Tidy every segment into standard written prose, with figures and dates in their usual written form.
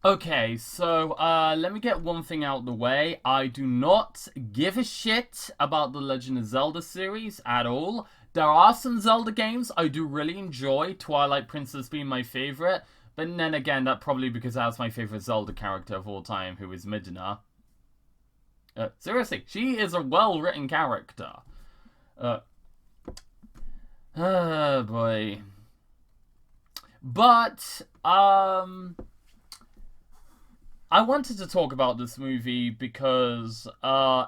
Okay, so let me get one thing out of the way. I do not give a shit about the Legend of Zelda series at all. There are some Zelda games I do really enjoy, Twilight Princess being my favorite, but then again, that probably because that's my favorite Zelda character of all time, who is Midna. Seriously, she is a well-written character. Uh, oh boy. But, I wanted to talk about this movie because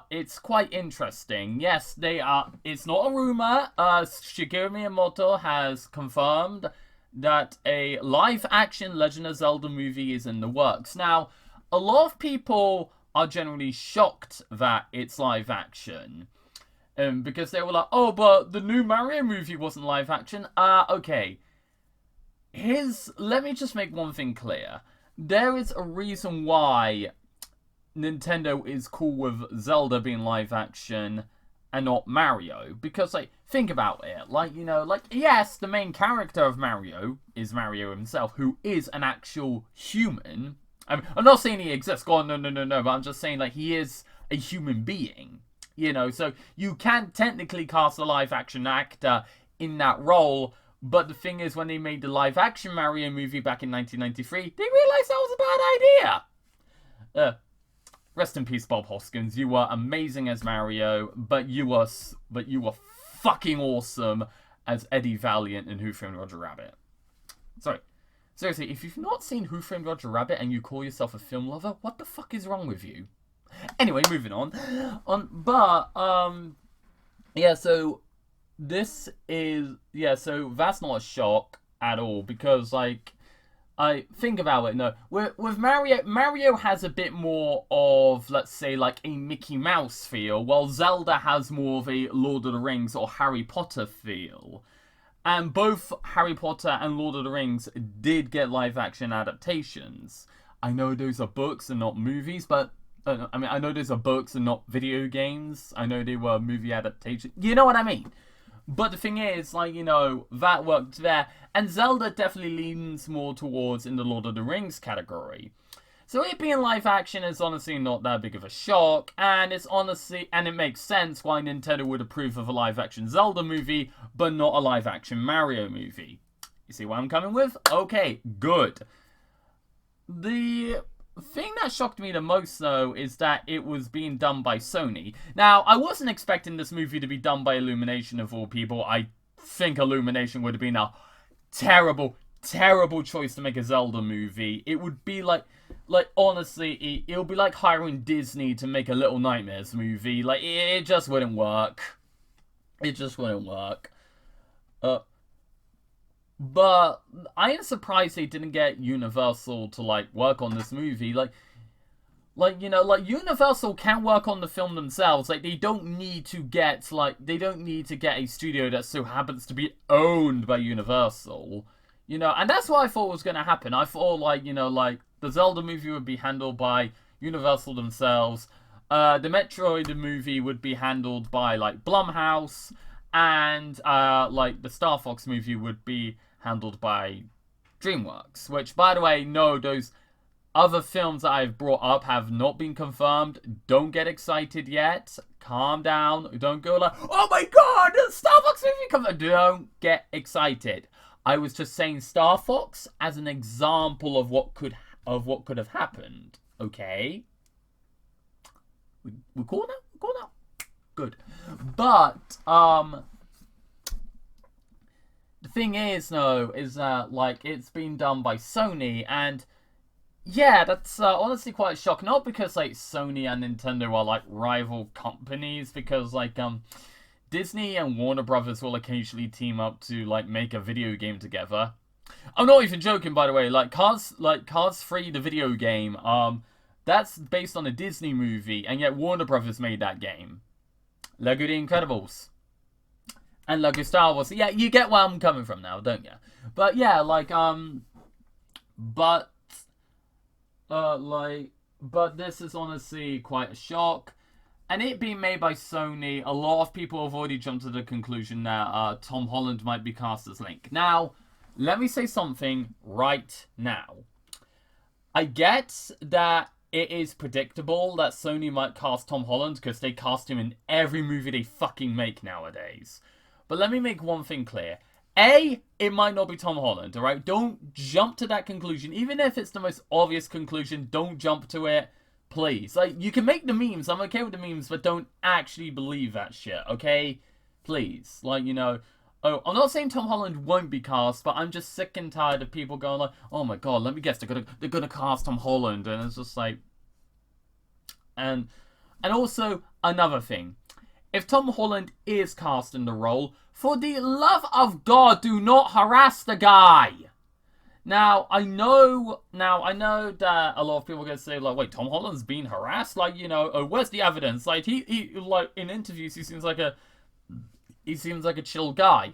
it's quite interesting. Yes, they are. It's not a rumor. Shigeru Miyamoto has confirmed that a live-action Legend of Zelda movie is in the works. Now, a lot of people are generally shocked that it's live action. Because they were like, oh, but the new Mario movie wasn't live action. Okay. Let me just make one thing clear. There is a reason why Nintendo is cool with Zelda being live action and not Mario. Because, like, think about it. Yes, the main character of Mario is Mario himself, who is an actual human. I'm not saying he exists. Go on, no. But I'm just saying, like, he is a human being. So you can technically cast a live action actor in that role. But the thing is, when they made the live-action Mario movie back in 1993, they realized that was a bad idea. Rest in peace, Bob Hoskins. You were amazing as Mario, but you were fucking awesome as Eddie Valiant in Who Framed Roger Rabbit. Sorry. Seriously, if you've not seen Who Framed Roger Rabbit and you call yourself a film lover, what the fuck is wrong with you? Anyway, moving on. Yeah, so so that's not a shock at all because, like, I think about it. No, with Mario has a bit more of, let's say, like a Mickey Mouse feel, while Zelda has more of a Lord of the Rings or Harry Potter feel. And both Harry Potter and Lord of the Rings did get live action adaptations. I know those are books and not movies, but I know those are books and not video games. I know they were movie adaptations. You know what I mean? But the thing is, that worked there. And Zelda definitely leans more towards in the Lord of the Rings category. So it being live action is honestly not that big of a shock. And it makes sense why Nintendo would approve of a live action Zelda movie, but not a live action Mario movie. You see what I'm coming with? Okay, good. The thing that shocked me the most, though, is that it was being done by Sony. Now, I wasn't expecting this movie to be done by Illumination of all people. I think Illumination would have been a terrible, terrible choice to make a Zelda movie. It would be honestly, it would be like hiring Disney to make a Little Nightmares movie. It just wouldn't work. It just wouldn't work. But I am surprised they didn't get Universal to work on this movie. Universal can work on the film themselves. They don't need to get a studio that so happens to be owned by Universal. And that's what I thought was gonna happen. I thought the Zelda movie would be handled by Universal themselves. The Metroid movie would be handled by Blumhouse, and the Star Fox movie would be handled by DreamWorks. Which, by the way, no, those other films that I've brought up have not been confirmed. Don't get excited yet. Calm down. Don't go oh my god, the Star Fox movie confirmed. Don't get excited. I was just saying Star Fox as an example of what could have happened. Okay, we're cool now. We're cool now. Good. But the thing is, though, is that it's been done by Sony, and yeah, that's honestly quite a shock. Not because Sony and Nintendo are rival companies, because Disney and Warner Brothers will occasionally team up to make a video game together. I'm not even joking, by the way. Cars 3, the video game, that's based on a Disney movie, and yet Warner Brothers made that game. Lego The Incredibles. And Lego Star Wars. Yeah, you get where I'm coming from now, don't you? But yeah, but this is honestly quite a shock. And it being made by Sony, a lot of people have already jumped to the conclusion that Tom Holland might be cast as Link. Now, let me say something right now. I get that it is predictable that Sony might cast Tom Holland because they cast him in every movie they fucking make nowadays. But let me make one thing clear. A, it might not be Tom Holland, alright? Don't jump to that conclusion. Even if it's the most obvious conclusion, don't jump to it. Please. Like, you can make the memes. I'm okay with the memes, but don't actually believe that shit, okay? Please. Like, you know... Oh, I'm not saying Tom Holland won't be cast, but I'm just sick and tired of people going like, oh my god, let me guess, they're gonna cast Tom Holland, and it's just like... And also, another thing. If Tom Holland is cast in the role, for the love of God, do not harass the guy! Now, I know that a lot of people are going to say, like, wait, Tom Holland's being harassed? Like, you know, where's the evidence? Like, he like, in interviews, he seems like a chill guy.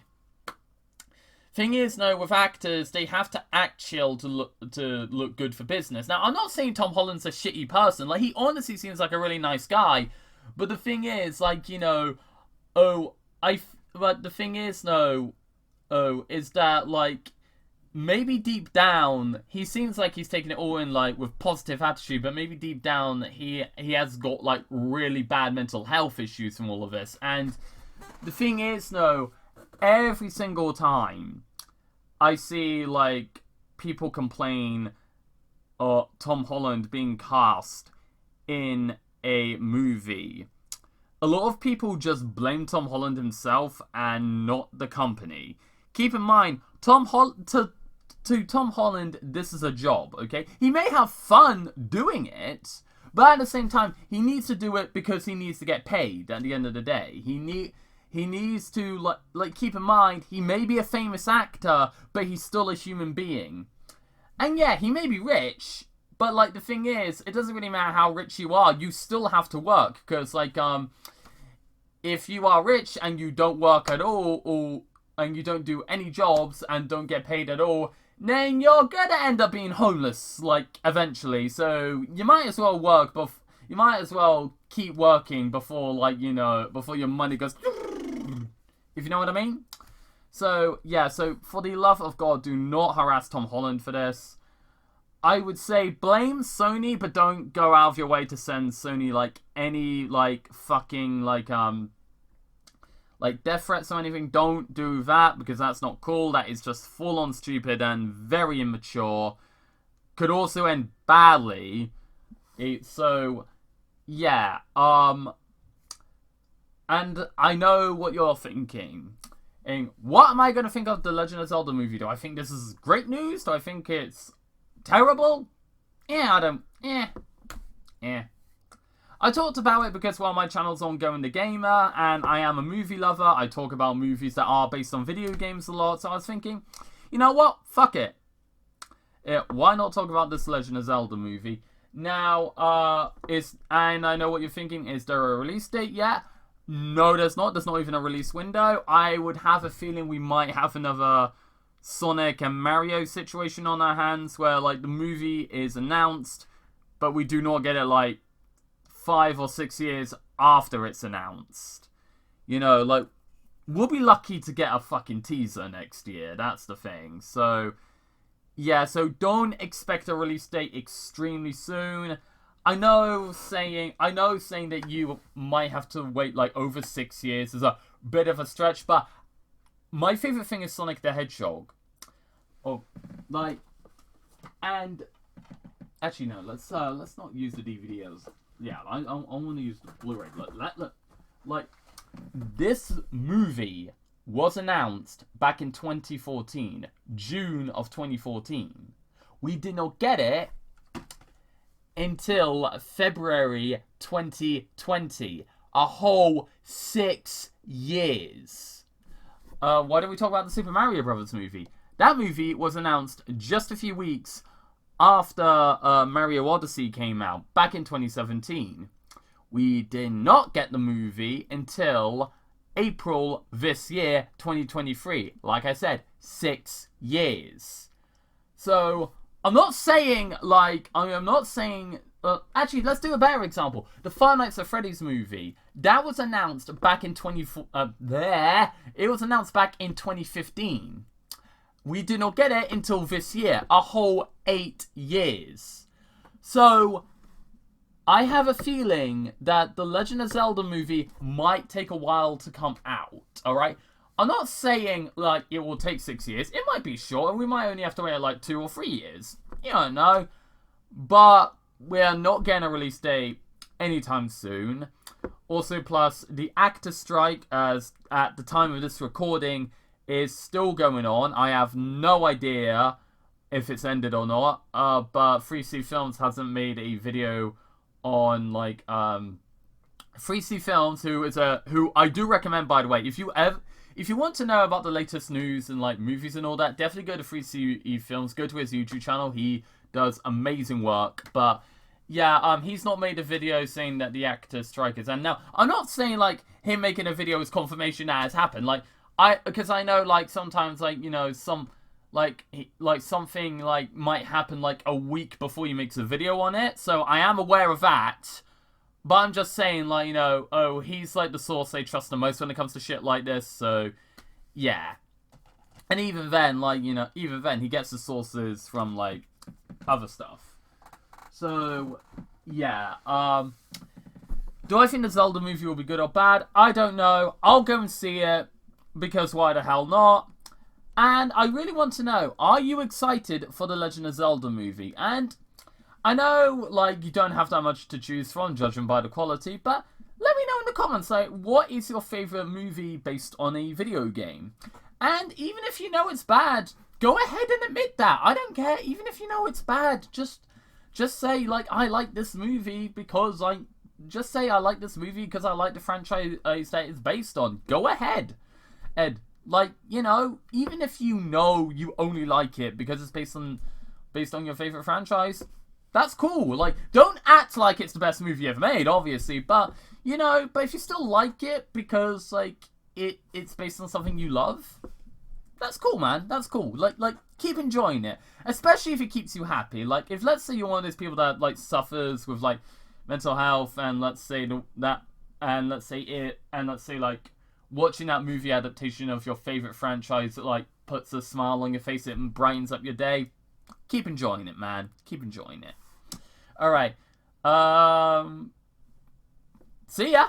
Thing is, no, with actors, they have to act chill to look good for business. Now, I'm not saying Tom Holland's a shitty person. Like, he honestly seems like a really nice guy. But the thing is, like, you know, but the thing is, is that, like, maybe deep down, he seems like he's taking it all in, like, with positive attitude, but maybe deep down, he has got, like, really bad mental health issues from all of this. And the thing is, every single time I see, like, people complain of Tom Holland being cast in a movie, a lot of people just blame Tom Holland himself and not the company. Keep in mind, to Tom Holland, this is a job, okay? He may have fun doing it, but at the same time, he needs to do it because he needs to get paid at the end of the day. He needs to, like, keep in mind, he may be a famous actor, but he's still a human being. And yeah, he may be rich, but, like, the thing is, it doesn't really matter how rich you are, you still have to work, because, like, if you are rich and you don't work at all, and you don't do any jobs and don't get paid at all, then you're gonna end up being homeless, like, eventually. So you might as well work, but you might as well keep working before, like, you know, before your money goes, if you know what I mean. So yeah, so for the love of God, do not harass Tom Holland for this. I would say blame Sony, but don't go out of your way to send Sony, like, any, like, fucking, like death threats or anything. Don't do that, because that's not cool. That is just full-on stupid and very immature. Could also end badly. So, yeah. And I know what you're thinking. And what am I going to think of the Legend of Zelda movie? Do I think this is great news? Do I think it's terrible? Yeah, I talked about it because, well, my channel's Ongoing the Gamer, and I am a movie lover. I talk about movies that are based on video games a lot, so I was thinking, you know what? Fuck it. Why not talk about this Legend of Zelda movie? Now, and I know what you're thinking, is there a release date yet? No, there's not. There's not even a release window. I would have a feeling we might have another Sonic and Mario situation on our hands, where, like, the movie is announced, but we do not get it, like, 5 or 6 years after it's announced. You know, like, we'll be lucky to get a fucking teaser next year. That's the thing. So, yeah, so don't expect a release date extremely soon. I know saying that you might have to wait, like, over 6 years is a bit of a stretch, but my favorite thing is Sonic the Hedgehog. Oh, like, and actually no, let's not use the DVDs. Yeah, I want to use the Blu-ray. Like, this movie was announced back in 2014, June of 2014. We did not get it until February 2020. A whole 6 years. Why don't we talk about the Super Mario Brothers movie? That movie was announced just a few weeks after Mario Odyssey came out, back in 2017. We did not get the movie until April this year, 2023. Like I said, 6 years. So, I'm not saying, actually, let's do a better example. The Five Nights at Freddy's movie, that was announced back in it was announced back in 2015. We did not get it until this year, a whole 8 years. So I have a feeling that the Legend of Zelda movie might take a while to come out, alright? I'm not saying, like, it will take 6 years. It might be short, and we might only have to wait, like, 2 or 3 years. You don't know. But we're not getting a release date anytime soon. Also, plus, the actor strike, as at the time of this recording, is still going on. I have no idea if it's ended or not. But 3C Films hasn't made a video on, like, 3C Films, who I do recommend, by the way. If you want to know about the latest news and, like, movies and all that, definitely go to 3C Films. Go to his YouTube channel. He does amazing work. But yeah, he's not made a video saying that the actor strike is end. Now, I'm not saying, like, him making a video is confirmation that has happened. Like, because I know, like, sometimes, like, you know, something, like, might happen, like, a week before he makes a video on it. So I am aware of that. But I'm just saying, like, you know, oh, he's, like, the source they trust the most when it comes to shit like this. So, yeah. And even then, like, you know, even then, he gets the sources from, like, other stuff. So, yeah. Do I think the Zelda movie will be good or bad? I don't know. I'll go and see it, because why the hell not? And I really want to know, are you excited for the Legend of Zelda movie? And I know, like, you don't have that much to choose from, judging by the quality, but let me know in the comments, like, what is your favourite movie based on a video game? And even if you know it's bad, go ahead and admit that. I don't care. Even if you know it's bad, just say, like, I like this movie because I like the franchise that it's based on. Go ahead, Ed. Like, you know, even if you know you only like it because it's based on your favorite franchise, that's cool. Like, don't act like it's the best movie ever made, obviously, but, you know, but if you still like it because, like, it's based on something you love, that's cool, man. That's cool. Like, keep enjoying it, especially if it keeps you happy. Like, if, let's say, you're one of those people that, like, suffers with, like, mental health, and let's say like, watching that movie adaptation of your favorite franchise that, like, puts a smile on your face and brightens up your day, keep enjoying it, man. Keep enjoying it. Alright. See ya!